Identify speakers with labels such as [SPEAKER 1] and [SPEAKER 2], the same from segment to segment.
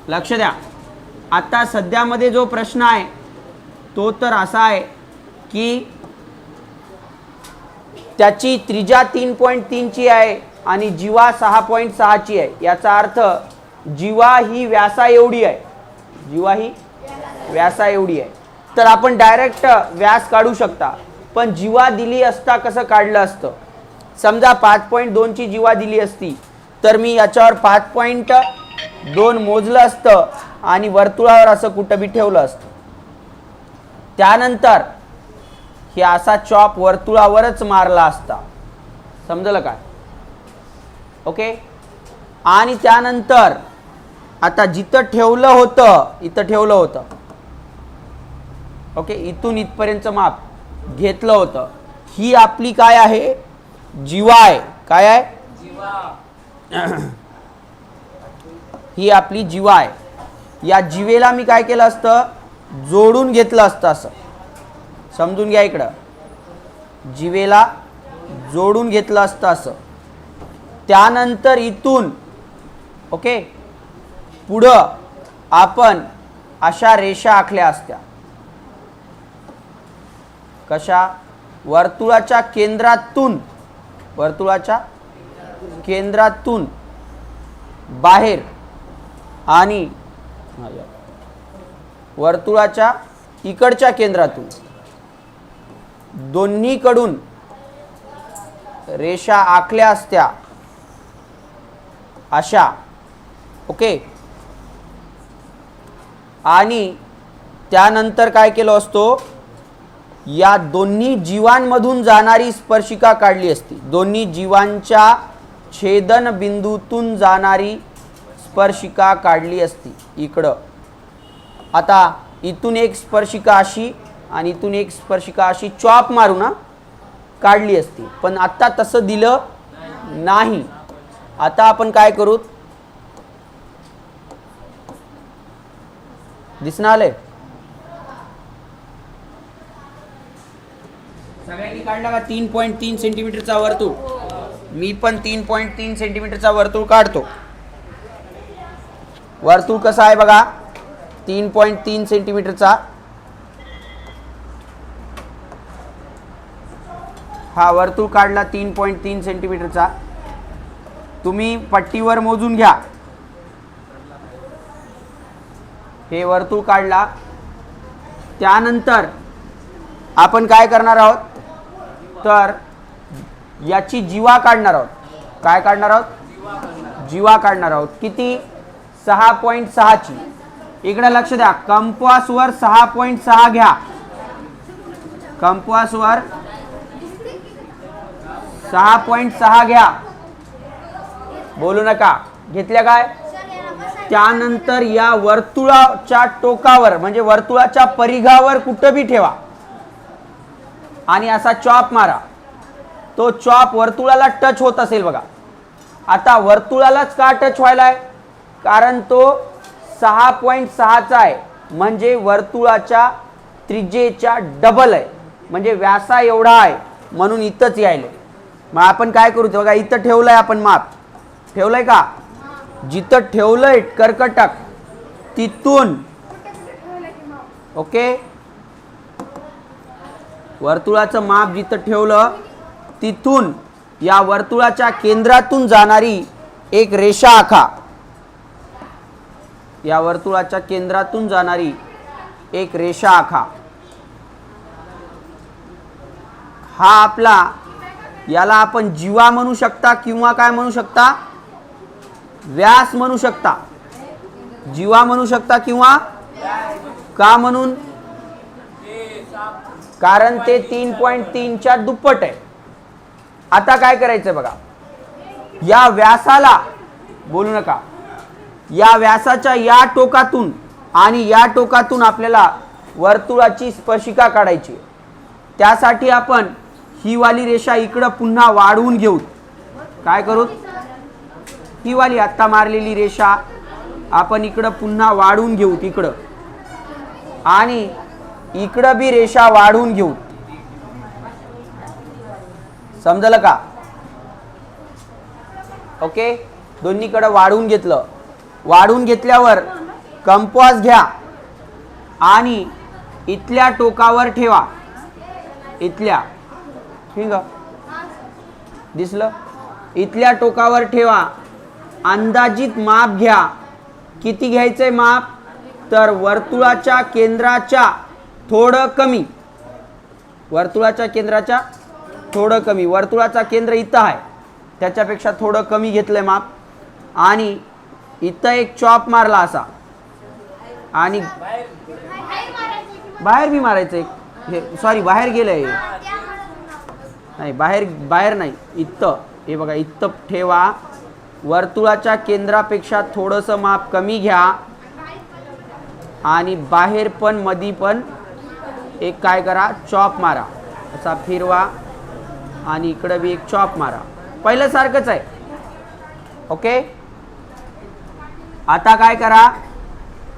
[SPEAKER 1] लक्ष द्या. आता सध्यामध्ये जो प्रश्न आहे तो तर असा आहे की त्याची त्रिज्या 3.3 ची आहे आणि जीवा 6.6 ची आहे. याचा अर्थ जीवा ही व्यासा एवढी आहे. जीवा ही व्यासा एवढी आहे. तर आपण डायरेक्ट व्यास काढू शकता. पण जीवा दिली असता कसं काढलं असतं? समजा 5.2 ची जीवा दिली असती तर मी याच्यावर 5.2 मोजलं असतं आणि वर्तुळावर असं कुठं बी ठेवलं असतं. त्यानंतर हे असा चॉप वर्तुळावरच मारला असता. समजलं काय? ओके. आणि त्यानंतर आता जिथं ठेवलं होतं इथं ठेवलं होतं. ओके. इथून इथपर्यंतचं माप घेतलं होतं. ही आपली काय आहे? जीवा आहे. काय आहे? ही आपली जीवा आहे. या जीवेला मी काय केलं असतं? जोडून घेतलं असतं. असं समजून घ्या. इकडं जीवेला जोडून घेतलं असतं असं. त्यानंतर इथून ओके पुढं आपण अशा रेषा आखल्या असत्या. कशा? वर्तुळाच्या केंद्रातून बाहेर आणि वर्तुळाच्या इकडच्या केंद्रातून दोन्हीकडून रेषा आखल्या असत्या अशा. ओके. आणि त्यानंतर काय केलं असतो? या दोन्ही जीवांमधून जाणारी स्पर्शिका काढली असती. दोन्ही जीवांच्या छेदन बिंदूतून जाणारी स्पर्शिका काढली असती इकडं. आता इथून एक स्पर्शिका अशी आणि इथून एक स्पर्शिका अशी चॉप मारून काढली असती. पण आता तसं दिलं नाही. आता आपण काय करू? दिसणं आलंय? सगळ्यांनी काढला का 3.3 सेंटीमीटरचा वर्तुळ? मी पण 3.3 सेंटीमीटरचा वर्तुळ काढतो. वर्तुळ कसा आहे बघा? 3.3 सेंटीमीटरचा. हा वर्तुळ काढला 3.3 सेंटीमीटरचा. तुम्ही पट्टीवर मोजून घ्या. हे वर्तुळ काढला. त्यानंतर आपण काय करणार आहोत? तर याची जीवा काढणार आहोत. काय काढणार आहोत? जीवा काढणार आहोत. किती? 6.6 ची. इकडे लक्ष द्या. कंपासवर 6.6 घ्या. कंपासवर 6.6 घ्या. बोलू नका. घेतल्या काय? त्यानंतर या वर्तुळाच्या टोकावर म्हणजे वर्तुळाच्या परिघावर कुठं बी ठेवा आणि असा चॉप मारा. तो चॉप वर्तुळाला टच होत असेल बघा. आता वर्तुळालाच का टच व्हायलाय? कारण तो 6.6 चा आहे. म्हणजे वर्तुळाच्या त्रिज्येच्या डबल आहे. म्हणजे व्यासा एवढा आहे म्हणून इथंच यायले. मग आपण काय करू? बघा इथं ठेवलंय आपण माप. ठेवलंय का? जिथं ठेवलंय कर्कटक तिथून ओके वर्तुळाचं माप जिथं ठेवलं तिथून या वर्तुळाच्या केंद्रातून जाणारी एक रेषा आखा. या वर्तुळाच्या केंद्रातून जाणारी एक रेषा आखा. हा आपला याला आपण जीवा म्हणू शकता किंवा काय म्हणू शकता? व्यास म्हणू शकता. जीवा म्हणू शकता किंवा का म्हणून? कारण ते 3.3 च्या दुप्पट आहे. आता काय करायचं बघा? या व्यासाला बोलू नका. या व्यासाच्या या टोकातून आणि या टोकातून आपल्याला वर्तुळाची स्पर्शिका काढायची. त्यासाठी आपण ही वाली रेषा इकडं पुन्हा वाढवून घेऊ. काय करू? ही वाली आत्ता मारलेली रेषा आपण इकडं पुन्हा वाढवून घेऊ तिकडं आणि इकडं बी रेषा वाढवून घेऊ. समजलं का? ओके. दोन्हीकडे वाढवून घेतलं. वाढवून घेतल्यावर कंपास घ्या आणि इथल्या टोकावर ठेवा. इथल्या, ठीक आहे, दिसलं? इथल्या टोकावर ठेवा. अंदाजित माप घ्या. किती घ्यायचंय माप? तर वर्तुळाच्या केंद्राच्या थोडं कमी. वर्तुळाच्या केंद्राच्या थोडं कमी. वर्तुळाचा केंद्र इथं आहे, त्याच्यापेक्षा थोडं कमी घेतलंय माप. आणि इथं एक चॉप मारला असा, आणि बाहेर भी मारायचं एक. हे सॉरी, बाहेर गेलंय. नाही, बाहेर नाही, इथं. हे बघा, इथं ठेवा. वर्तुळाच्या केंद्रापेक्षा थोडंसं माप कमी घ्या आणि बाहेर पण मधी पण एक काय करा, चॉप मारा. असा फिरवा आणि इकडे बी एक चॉप मारा. पहिलं सारखंच आहे. ओके. आता काय करा,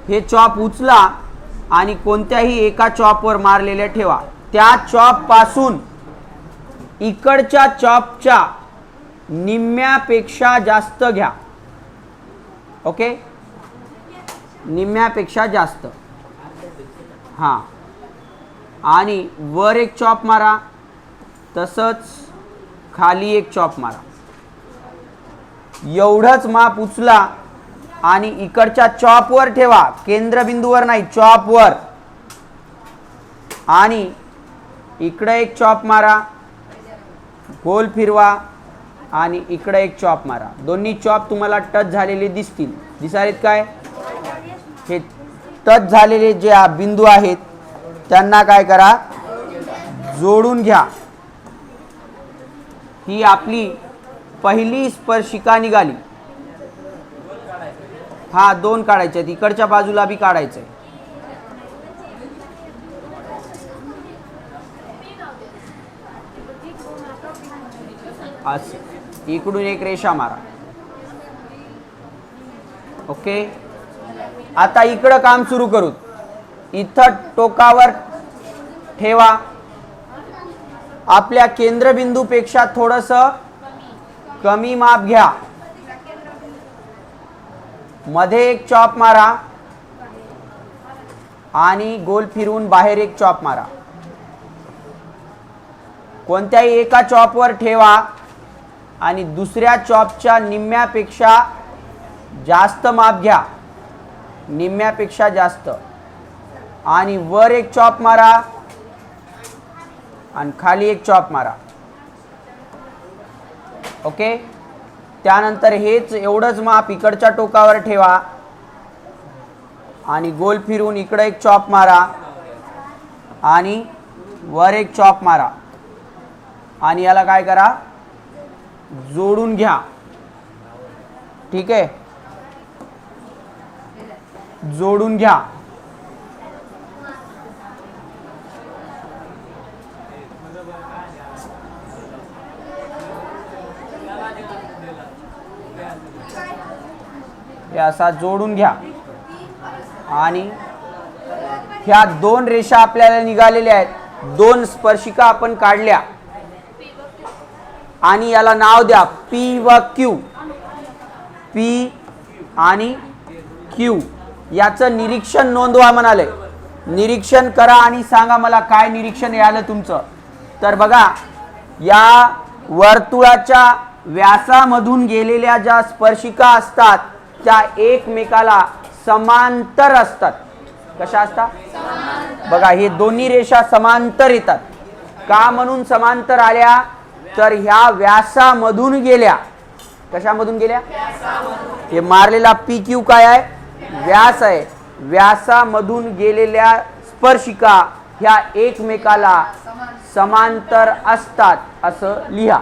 [SPEAKER 1] हे चॉप उचला आणि कोणत्याही एका चॉपवर मारलेले ठेवा. त्या चॉप पासून इकडच्या चॉपच्या निम्म्यापेक्षा जास्त घ्या. ओके, निम्म्यापेक्षा जास्त. हां, आणि वर एक चॉप मारा, तसंच खाली एक चॉप मारा. एवढंच माप उचला आणि इकडच्या चॉपवर ठेवा, केंद्रबिंदूवर नाही, चॉपवर. आणि इकडे एक चॉप मारा, गोल फिरवा आणि इकडे एक चॉप मारा. दोन्ही चॉप तुम्हाला टच झालेले दिसतील. दिसालेत काय? हे टच झालेले जे बिंदू आहेत त्यांना काय करा, जोडून घ्या. ही आपली पहिली स्पर्शिका निघाली. हा, दोन काढायचे आहेत. इकडच्या बाजूला बी काढायचंय. असं इकडून एक रेषा मारा. ओके. आता इकडं काम सुरू करू. इथं टोकावर ठेवा. आपल्या केंद्रबिंदूपेक्षा थोडंसं कमी माप घ्या. मध्ये एक चॉप मारा आणि गोल फिरवून बाहेर एक चॉप मारा. कोणत्याही एका चॉपवर ठेवा आणि दुसऱ्या चॉपच्या निम्म्यापेक्षा जास्त माप घ्या. निम्म्यापेक्षा जास्त. आणि वर एक चॉप मारा आणि खाली एक चॉप मारा. ओके. त्यानंतर हेच एवढंच माप इकडच्या टोकावर ठेवा आणि गोल फिरवून इकडे एक चॉप मारा आणि वर एक चॉप मारा. आणि याला काय करा, जोडून घ्या. ठीक आहे, जोडून घ्या. हे असा जोडून घ्या. आणि ह्या दोन रेषा आपल्याला निघालेल्या आहेत. दोन स्पर्शिका आपण काढल्या आणि याला नाव द्या पी व क्यू. पी आणि क्यू याचं निरीक्षण नोंदवा म्हणाले. निरीक्षण करा आणि सांगा मला काय निरीक्षण आलं तुमचं. तर बघा, या वर्तुळाच्या व्यासामधून गेलेल्या ज्या स्पर्शिका असतात त्या एकमेकाला समांतर असतात. कशा असतात? बघा, हे दोन्ही रेषा समांतर येतात. का म्हणून समांतर आल्या? तर ह्या व्यासामधून गेल्या. कशामधून गेल्या? हे मारलेला पी क्यू काय आहे? व्यास आहे. व्यासामधून गेलेल्या स्पर्शिका ह्या एकमेकाला समांतर असतात असं लिहा.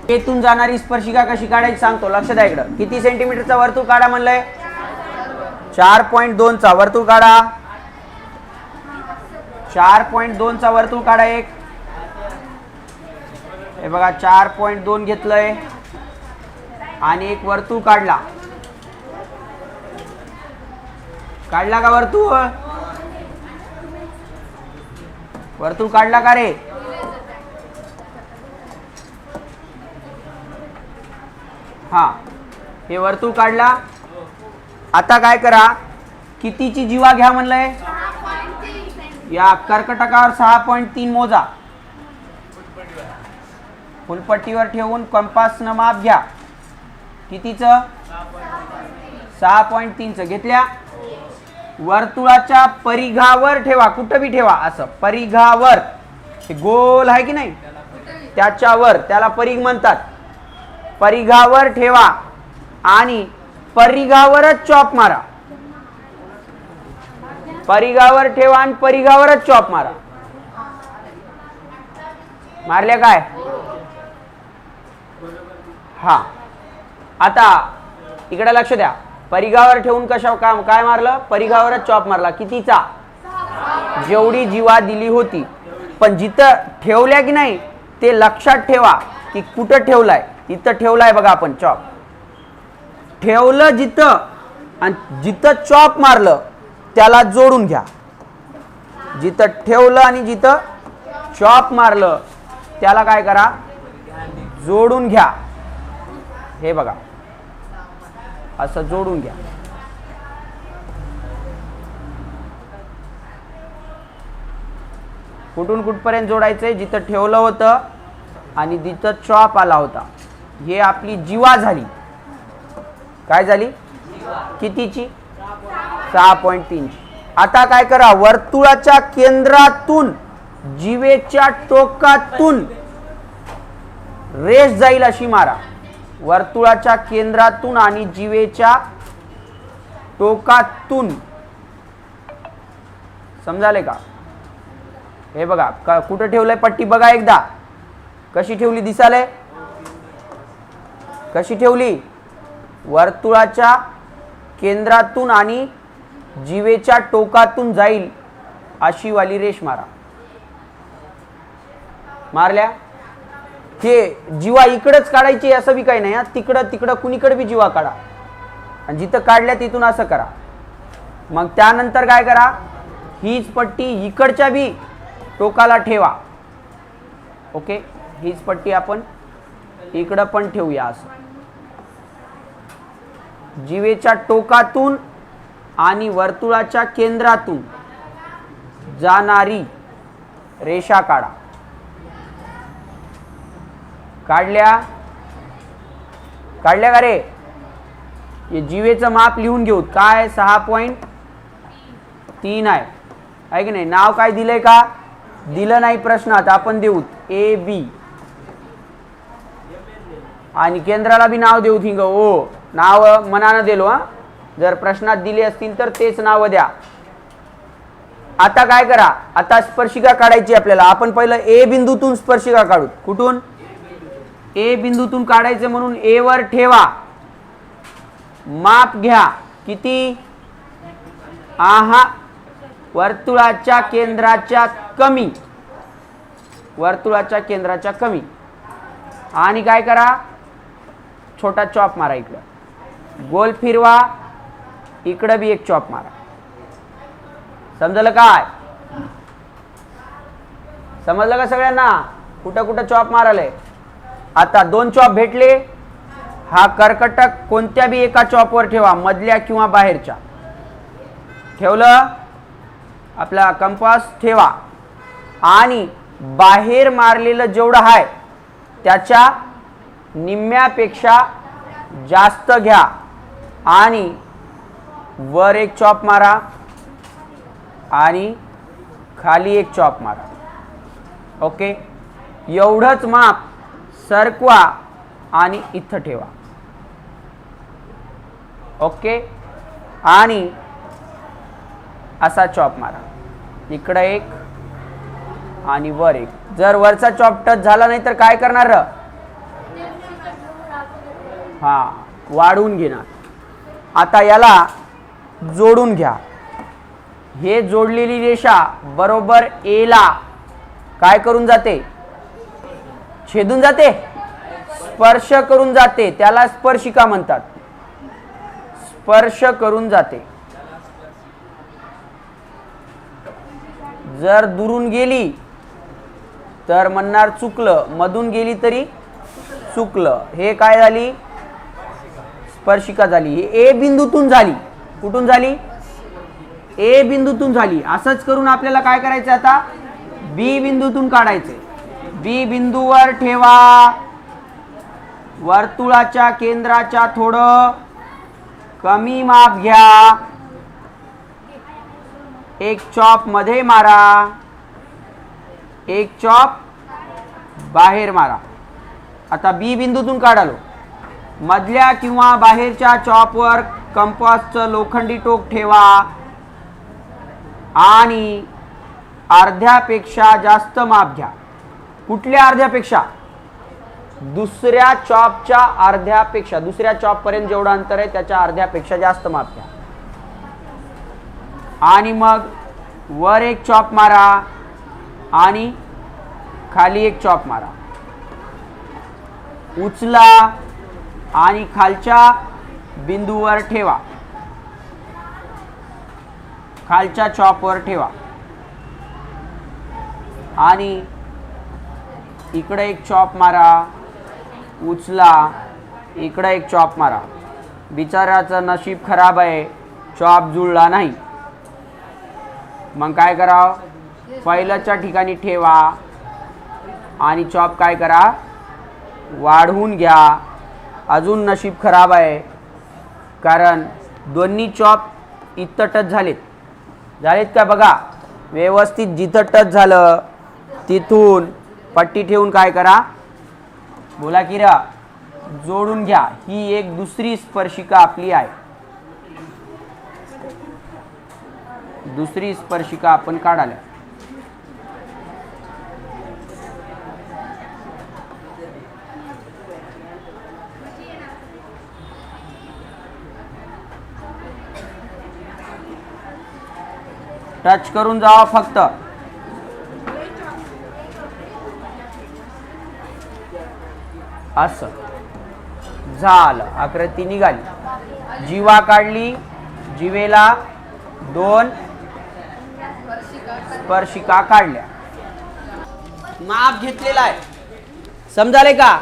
[SPEAKER 1] येथून जाणारी स्पर्शिका कशी काढायची सांगतो. लक्ष द्या इकडं. किती सेंटीमीटरचा वर्तुळ काढा म्हणलंय? 4.2 चा वर्तुळ काढा. 4.2 चा वर्तुळ काढा. एक हे बघा, 4.2 घेतलंय आणि एक वर्तुळ काढला. काढला का वर्तुळ? वर्तुळ काढला का रे? हा, हे वर्तुळ काढला. आता काय करा, कितीची जीवा घ्या म्हणलंय? या कर्कटकावर 6.3 मोजा. फुलपट्टीवर ठेवून कंपासनं माप घ्या. कितीचं? 6.3चं घेतल्या. वर्तुळाच्या परिघावर ठेवा, कुठं बी ठेवा, असं परिघावर. हे गोल आहे की नाही, त्याच्यावर, त्याला परिघ म्हणतात. परिघावर ठेवा आणि परिघावरच चॉप मारा. परिघावर ठेवा आणि परिघावरच चॉप मारा. मारल्या काय? हा, आता इकडे लक्ष द्या. परिघावर ठेवून कशा काम काय मारलं? परिघावरच चॉप मारला. कितीचा? जेवढी जीवा दिली होती. पण जिथं ठेवल्या की नाही ते लक्षात ठेवा की कुठं ठेवलाय. इथं ठेवलाय बघा आपण चॉप. ठेवलं जिथं आणि जिथं चॉप मारलं त्याला जोडून घ्या. जिथं ठेवलं आणि जिथं चॉप मारलं त्याला काय करा? जोडून घ्या. हे बघा, असं जोडून घ्या. कुठून कुठपर्यंत जोडायचंय? जिथं ठेवलं होतं आणि जिथं चॉप आला होता. हे आपली जीवा झाली. काय झाली? कितीची? 6.3. आता काय करा, वर्तुळाच्या केंद्रातून जीवेच्या टोकातून रेष जाईल अशी मारा. वर्तुळाच्या केंद्रातून आणि जीवेच्या टोकातून. समजाले का? हे बघा कुठं ठेवलंय पट्टी बघा एकदा. कशी ठेवली दिसाले? कशी ठेवली? वर्तुळाच्या केंद्रातून आणि जीवेच्या टोकातून जाईल अशी वाली रेष मारा. मारल्या? हे जीवा इकडेच काढायची असं बी काही नाही. तिकडं तिकडं कुणीकडे बी जीवा काढा आणि जिथं काढल्या तिथून असं करा. मग त्यानंतर काय करा, हीच पट्टी इकडच्या बी टोकाला ठेवा. ओके, हीच पट्टी आपण इकडं पण ठेवूया. असं जीवेच्या टोकातून आणि वर्तुळाच्या केंद्रातून जाणारी रेषा काढा. काढल्या? काढल्या का रे? हे जीवेचं माप लिहून घेऊ. काय? 6.3 आहे की नाही? नाव काय दिलंय का? दिलं नाही प्रश्नात, आपण देऊ ए बी. आणि केंद्राला बी नाव देऊ. थिंग ओ नाव मनानं दिलो. हा, जर प्रश्नात दिले असतील तर तेच नाव द्या. आता काय करा, आता स्पर्शिका काढायची आपल्याला. आपण पहिलं ए बिंदूतून स्पर्शिका काढू. कुठून? ए बिंदूतून काढायचं म्हणून ए वर ठेवा. माप घ्या. किती? आहा, वर्तुळाच्या केंद्राच्या कमी. वर्तुळाच्या केंद्राच्या कमी. आणि काय करा, छोटा चॉप मारा. इकडं गोल फिरवा, इकडं बी एक चॉप मारा. समजलं काय? समजलं का सगळ्यांना? कुठं कुठं चॉप मारायला? आता 2 चॉप भेटले. हा कर्कटक कोणत्या बी एका चॉपवर ठेवा, मधल्या किंवा बाहेरच्या. ठेवलं, आपला कंपास ठेवा आणि बाहेर मारलेलं जेवढं आहे त्याच्या निम्म्यापेक्षा जास्त घ्या आणि वर एक चॉप मारा आणि खाली एक चॉप मारा. ओके, एवढंच माप सरकवा आणि इथं ठेवा. ओके, आणि असा चॉप मारा. इकडं एक आणि वर एक. जर वरचा चॉप टच झाला नाही तर काय करणार? हा, वाढवून घेणार. आता याला जोडून घ्या. हे जोडलेली रेषा बरोबर ए ला काय करून जाते? छेदून जाते, स्पर्श करून जाते. त्याला स्पर्शिका म्हणतात. स्पर्श करून जाते. जर दुरून गेली तर म्हणणार चुकलं, मधून गेली तरी चुकलं. हे काय झाली? स्पर्शिका झाली, ही ए बिंदूतून झाली. कुठून झाली? ए बिंदूतून झाली. असंच करून आपल्याला काय करायचं आता? बी बिंदूतून काढायचे. बी बिंदूवर ठेवा. वर्तुळाच्या केंद्राच्या थोडं कमी माप घ्या. एक चॉप मध्ये मारा, एक चॉप बाहेर मारा. आता बी बिंदूतून काढालो. मधल्या किंवा बाहेरच्या चॉपवर कंपासचं लोखंडी टोक ठेवा आणि अर्ध्यापेक्षा जास्त माप घ्या. कुठल्या अर्ध्यापेक्षा? दुसऱ्या चॉपच्या अर्ध्यापेक्षा. दुसऱ्या चॉप पर्यंत जेवढं अंतर आहे त्याच्या अर्ध्यापेक्षा जास्त माप घ्या. आणि मग वर एक चॉप मारा आणि खाली एक चॉप मारा. उचला आणि खालच्या बिंदूवर ठेवा, खालच्या चॉपवर ठेवा. आणि इकडे एक चॉप मारा, उचला, इकडे एक चॉप मारा. बिचाऱ्याचं नशीब खराब आहे, चॉप जुळला नाही. मग काय करावं? पहिल्याच्या ठिकाणी ठेवा आणि चॉप काय करा? वाढवून घ्या. अजून नशीब खराब आहे कारण दोन्ही चॉप इथं टच झालेत का बघा. व्यवस्थित जिथं टच झालं तिथून पट्टी ठेवून काय करा? बोला की रा, जोडून घ्या. ही एक दुसरी स्पर्शिका आपली आहे. दुसरी स्पर्शिका आपण काढाल्या. टच करून जावा फक्त. असं झालं. आकृती निघाली. जीवा काढली. जीवेला दोन स्पर्शिका काढल्या. माप घेतलेला आहे. समजाले का?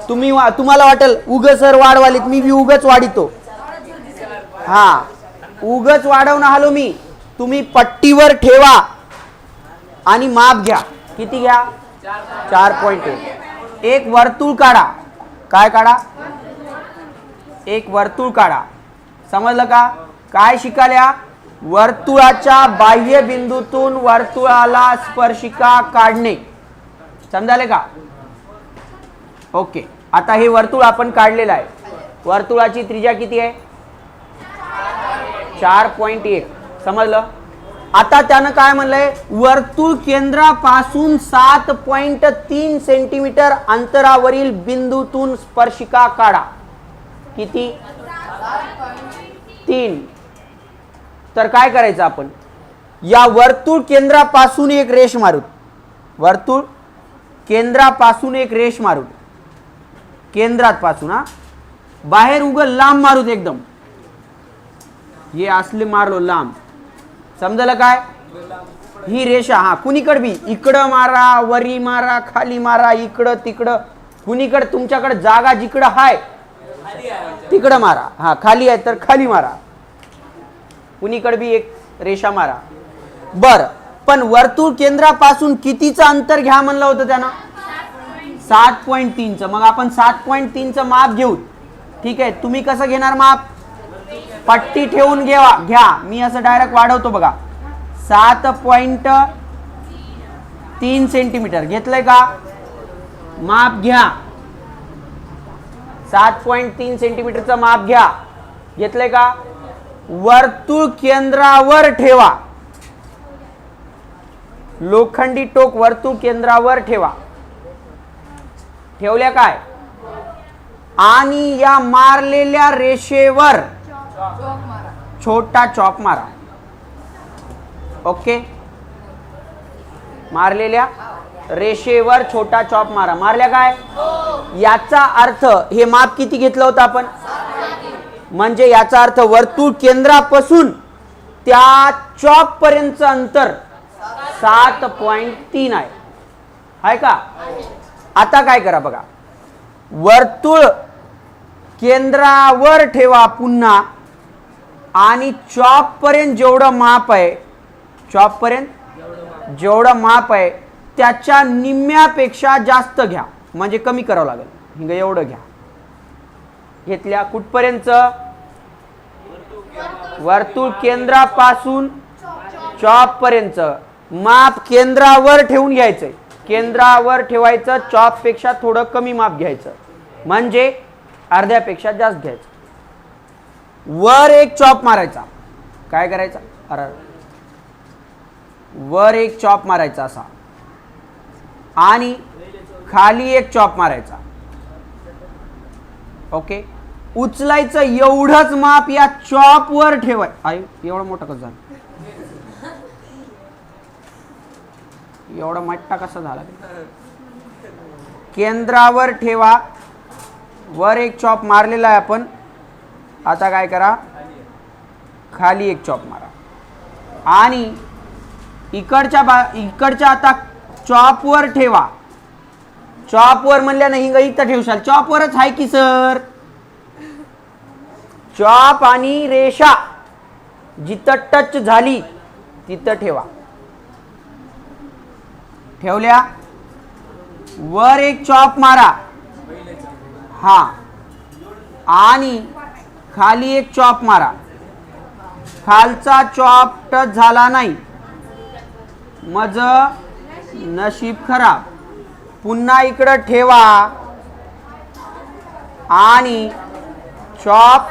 [SPEAKER 1] तुम्हाला वाटेल उग सर वाढवालीत, मी उगच वाढितो. हा, उगच वाढवून आलो मी. तुम्ही पट्टीवर ठेवा आणि माप घ्या. किती घ्या? 4.1. एक वर्तुळ काढा. काय काढा? एक वर्तुळ काढा. समजलं का? काय शिकाल्या? वर्तुळाच्या बाह्य बिंदूतून वर्तुळाला स्पर्शिका काढणे. समजाले का? ओके. आता हे वर्तुळ आपण काढलेलं आहे. वर्तुळाची त्रिज्या किती आहे? 4.1. समजलं? आता त्यानं काय म्हणलंय? वर्तुळ केंद्रापासून 7.3 सेंटीमीटर अंतरावरील बिंदूतून स्पर्शिका काढा. किती? 3. तर काय करायचं आपण? या वर्तुळ केंद्रापासून एक रेष मारू. वर्तुळ केंद्रापासून एक रेष मारू. केंद्रात पासून, हा, बाहेर उग लांब मारू एकदम. हे असले मारलो लांब. समजलं काय? ही रेषा, हा, कुणीकडे बी, इकडं मारा, वरी मारा, खाली मारा, इकडं तिकडं, कुणीकडे तुमच्याकडे जागा जिकडं हाय तिकडं मारा. हा, खाली आहे तर खाली मारा. कुणीकडे बी एक रेषा मारा. बर, पण वर्तुळ केंद्रापासून कितीचं अंतर घ्या म्हणलं होतं त्यानं? 7.3चं. मग आपण 7.3चं माप घेऊ. ठीक आहे. तुम्ही कसं घेणार माप? पट्टी ठेवून घ्या. मी असं डायरेक्ट वाढवतो बघा. 7.3 सेंटीमीटर घेतलंय का? माप घ्या. 7.3 सेंटीमीटरचं माप घ्या. घेतलंय का? वर्तुळ केंद्रावर ठेवा. लोखंडी टोक वर्तुळ केंद्रावर ठेवा. ठेवल्या काय? आणि या मारलेल्या रेषेवर छोटा चॉप मारा. ओके. मारलेल्या रेषेवर छोटा चॉप मारा. मारल्या काय? याचा अर्थ हे माप किती घेतलं होतं आपण? म्हणजे याचा अर्थ वर्तुळ केंद्रापासून त्या चॉप पर्यंतचं अंतर 7.3 आहे का? आता काय करा बघा. वर्तुळ केंद्रावर ठेवा पुन्हा आणि चॉप पर्यंत जेवढं माप आहे, चॉप पर्यंत जेवढं माप आहे त्याच्या निम्म्यापेक्षा जास्त घ्या, म्हणजे कमी करावं लागेल. हिंग एवढं घ्या. घेतल्या कुठपर्यंत? वर्तुळ केंद्रापासून चॉप पर्यंत. माप केंद्रावर ठेवून घ्यायचंय, केंद्रावर ठेवायचं. चॉप पेक्षा थोडं कमी माप घ्यायचं, म्हणजे अर्ध्यापेक्षा जास्त घ्यायचं. वर एक चॉप मारायचा. काय करायचा? अरे वर एक चॉप मारायचा असा आणि खाली एक चॉप मारायचा. ओके. उचलायचं एवढंच माप या चॉप वर ठेवाय. एवढा मोठा कसं झाला? एवढा मोठा कसा झाला? केंद्रावर ठेवा. वर एक चॉप मारलेला आहे आपण. आता काय करा? खाली एक चॉप मारा आणि इकडच्या आता चॉप वर ठेवा. चॉप वर म्हणल्यानं हिंग इथं ठेवशाल. चॉप वरच आहे की सर. चॉप आणि रेषा जिथं टच झाली तिथं ठेवा. ठेवल्या. वर एक चॉप मारा. हा. आणि खाली एक चॉप मारा. खालचा चॉप टच झाला नाही, मज नशीब खराब. पुन्हा इकडं ठेवा आणि चॉप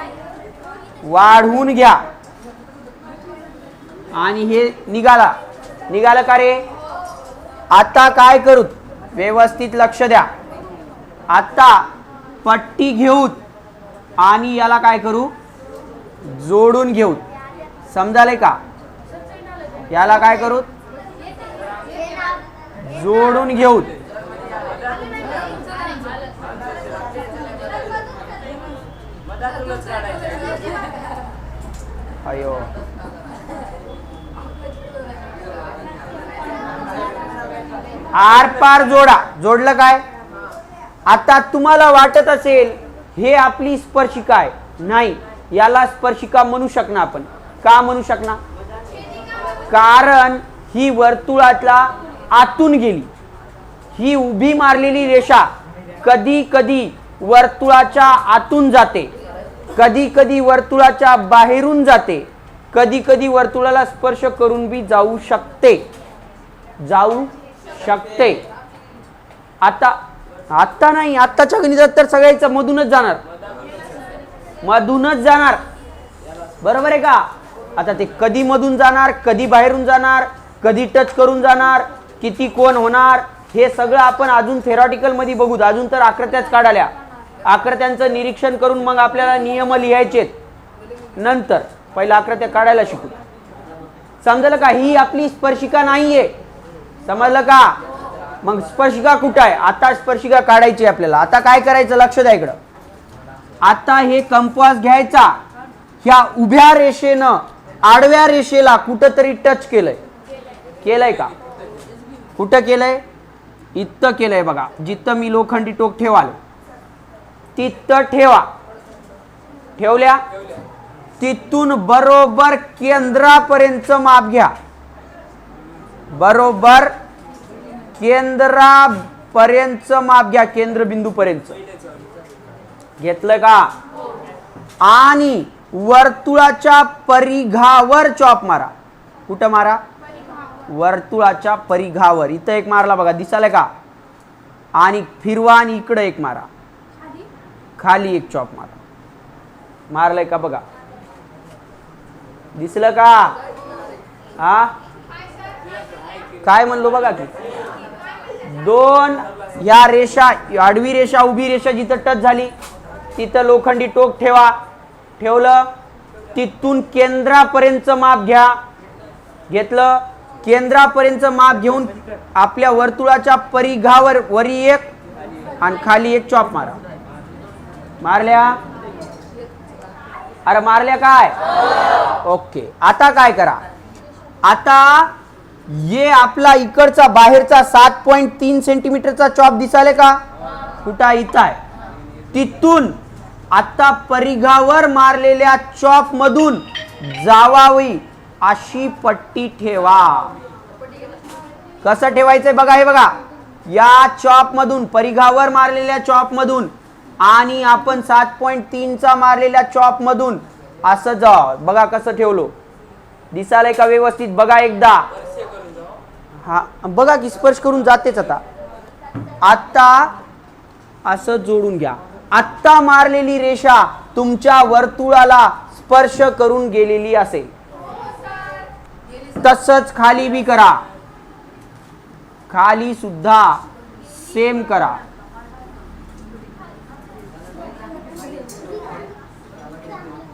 [SPEAKER 1] वाढवून घ्या. आणि हे निघालं का रे? आता काय करू? व्यवस्थित लक्ष द्या. आता पट्टी घेऊ आणि याला काय करू? जोडून घेऊ. समजाले का? याला काय करू? जोडून घेऊ. अयो, आर पार जोडा. जोडलं काय? आता तुम्हाला वाटत असेल हे आपली स्पर्शिका आहे. नाही, याला स्पर्शिका म्हणू शकणार आपण. का म्हणू शकणार? कारण ही वर्तुळातला आतून गेली. ही उभी मारलेली रेषा कधी कधी वर्तुळाच्या आतून जाते, कधी कधी वर्तुळाच्या बाहेरून जाते, कधी कधी वर्तुळाला स्पर्श करून बी जाऊ शकते. आता नाही, आत्ताच्या गणितात तर सगळ्याचं मधूनच जाणार. बरोबर आहे का? आता ते कधी मधून जाणार, कधी बाहेरून जाणार, कधी टच करून जाणार, किती कोण होणार, हे सगळं आपण अजून थेरॉटिकल मध्ये बघू. अजून तर आकृत्याच काढाल्या. आकृत्यांचं निरीक्षण करून मग आपल्याला नियम लिहायचे. नंतर पहिला आकृत्या काढायला शिकू. समजलं का? ही आपली स्पर्शिका नाहीये. समजलं का? मग स्पर्शिका कुठं आहे? आता स्पर्शिका काढायची आपल्याला. आता काय करायचं? लक्ष द्या इकडं. आता हे कंपास घ्यायचा. ह्या उभ्या रेषेनं आडव्या रेषेला कुठंतरी टच केलंय का? कुठं केलंय? इथं केलंय बघा. जिथं मी लोखंडी टोक ठेवाल तिथं ठेवा. ठेवल्या. तिथून बरोबर केंद्रापर्यंत माप घ्या. बरोबर केंद्रापर्यंत माप घ्या. केंद्रबिंदू पर्यंत घेतलं का? आणि वर्तुळाच्या परिघावर चॉप मारा. कुठं मारा? वर्तुळाच्या परिघावर. इथं एक मारला बघा, दिसायला का? आणि फिरवा आणि इकडे एक मारा. खाली एक चॉप मारा. मारलंय का बघा? दिसलं का? हा, काय म्हणलो बघा की दोन या रेषा, आडवी रेषा उभी रेषा जिथं टच झाली तिथं लोखंडी टोक ठेवा. ठेवलं. तिथून केंद्रापर्यंत माप घ्या. घेतलं. केंद्रापर्यंत माप घेऊन आपल्या वर्तुळाच्या परिघावर वरी एक आणि खाली एक चॉप मारा. मारल्या? अरे मारल्या काय? ओके. आता काय करा? आता ये आपला इकडचा बाहेरचा 7.3 सेंटीमीटरचा चॉप दिसाले का? कुठं? इथं आहे. तिथून आता परिघावर मारलेल्या चॉप मधून जावावी अशी पट्टी ठेवा. कसं ठेवायचंय बघा, हे बघा, या चॉप मधून, परिघावर मारलेल्या चॉप मधून आणि आपण 7.3 चा मारलेल्या चॉप मधून असं जा. बघा कसं ठेवलो, दिसायला का व्यवस्थित? बघा एकदा, हा बघा की स्पर्श करून जातेच. आता असं जोडून घ्या. आत्ता मारलेली रेषा तुमच्या वर्तुळाला स्पर्श करून गेलेली असेल. तसंच खाली बी करा, खाली सुद्धा सेम करा.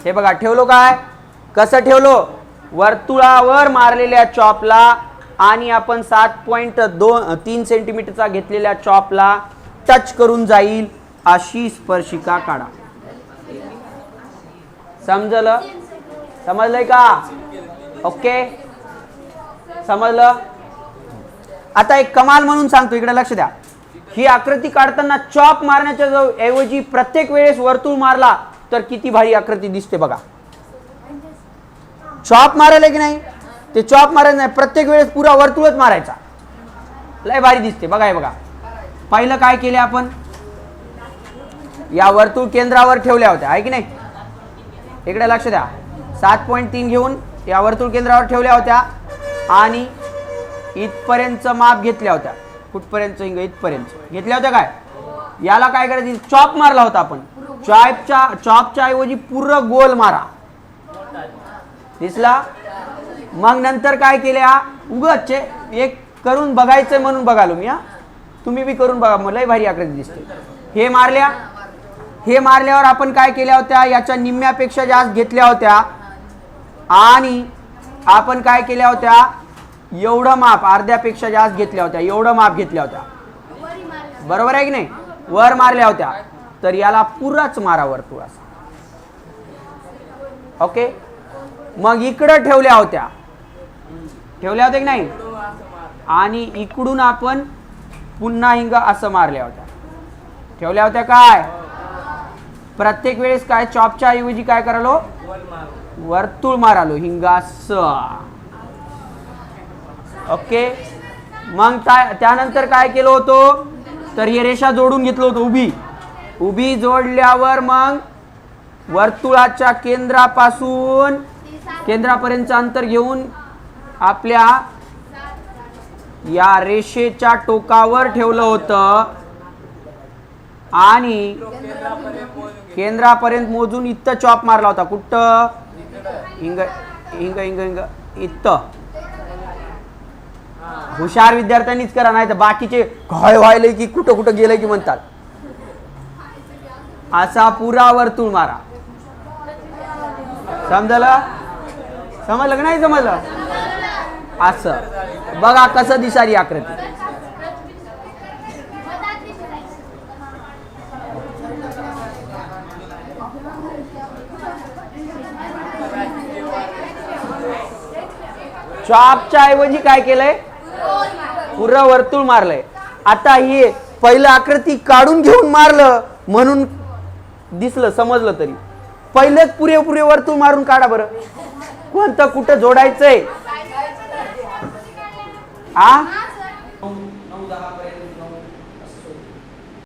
[SPEAKER 1] हे बघा ठेवलो काय, कसं ठेवलो? वर्तुळावर मारलेल्या चॉपला आणि आपण 7.3 सेंटीमीटरचा घेतलेल्या चॉपला टच करून जाईल अशी स्पर्शिका काढा. समजलं? समजलंय का? ओके, समजलं? आता एक कमाल म्हणून सांगतो, इकडे लक्ष द्या. ही आकृती काढताना चॉप मारण्याच्या ऐवजी प्रत्येक वेळेस वर्तुळ मारला तर किती भारी आकृती दिसते बघा. चॉप मारायला की नाही, ते चॉप मारायचं नाही, प्रत्येक वेळेस पुरा वर्तुळच मारायचा, लय भारी दिसते. बघा हे बघा, पहिलं काय केले आपण, या वर्तुळ केंद्रावर ठेवल्या होत्या, आहे की नाही? इकडे लक्ष द्या, 7.3 घेऊन या वर्तुळ केंद्रावर ठेवल्या होत्या आणि इथपर्यंत माप घेतल्या होत्या. कुठपर्यंत? इथपर्यंत घेतल्या होत्या. काय याला काय करायचं, चॉप मारला होता आपण, चॉपच्या ऐवजी पूर्ण गोल मारा. दिसला? मग नंतर काय केल्या, उगाच एक करून बघायचं म्हणून बघालो मी, हा तुम्ही बी करून बघा, मला भारी आकृती दिसते. हे मारल्या, हे मारल्यावर आपण काय केल्या होत्या, याच्या निम्म्यापेक्षा जास्त घेतल्या होत्या आणि आपण काय केल्या होत्या, एवढं माप, अर्ध्यापेक्षा जास्त घेतल्या होत्या, एवढं माप घेतल्या होत्या. बरोबर आहे की नाही? वर मारल्या होत्या, तर याला पुराच मारा वर्तुळ असा. ओके, मग इकडं ठेवल्या होत्या, ठेवल्या होत्या की नाही, आणि इकडून आपण पुन्हा हिंग असं मारल्या होत्या, ठेवल्या होत्या. काय प्रत्येक वेळेस काय चॉपच्या ऐवजी काय करालो, वर्तुळ मारालो हिंगास. ओके, मग त्यानंतर काय केलं होतं, तर ही रेषा जोडून घेतलं होतं, उभी उभी जोडल्यावर मग वर्तुळाच्या केंद्रापर्यंतचं अंतर घेऊन आपल्या या रेषेच्या टोकावर ठेवलं होतं आणि केंद्रापर्यंत मोजून इथं चॉप मारला होता. कुठं? हिंग हिंग हिंग हिंग इथं. हुशार विद्यार्थ्यांनीच करा, नाही तर बाकीचे काय व्हायलंय की कुठं कुठं गेलंय की म्हणतात. असा पुरा वर्तुळ मारा. समजलं? समजलं की नाही समजलं? असं बघा कसं दिसारी आकृती. चॉपच्या ऐवजी काय केलंय, पुरं वर्तुळ मारलंय. आता हे पहिलं आकृती काढून घेऊन मारलं म्हणून दिसलं, समजलं. तरी पहिलेच पुरे वर्तुळ मारून काढा बरं, कोणतं कुठं जोडायचंय. 9-10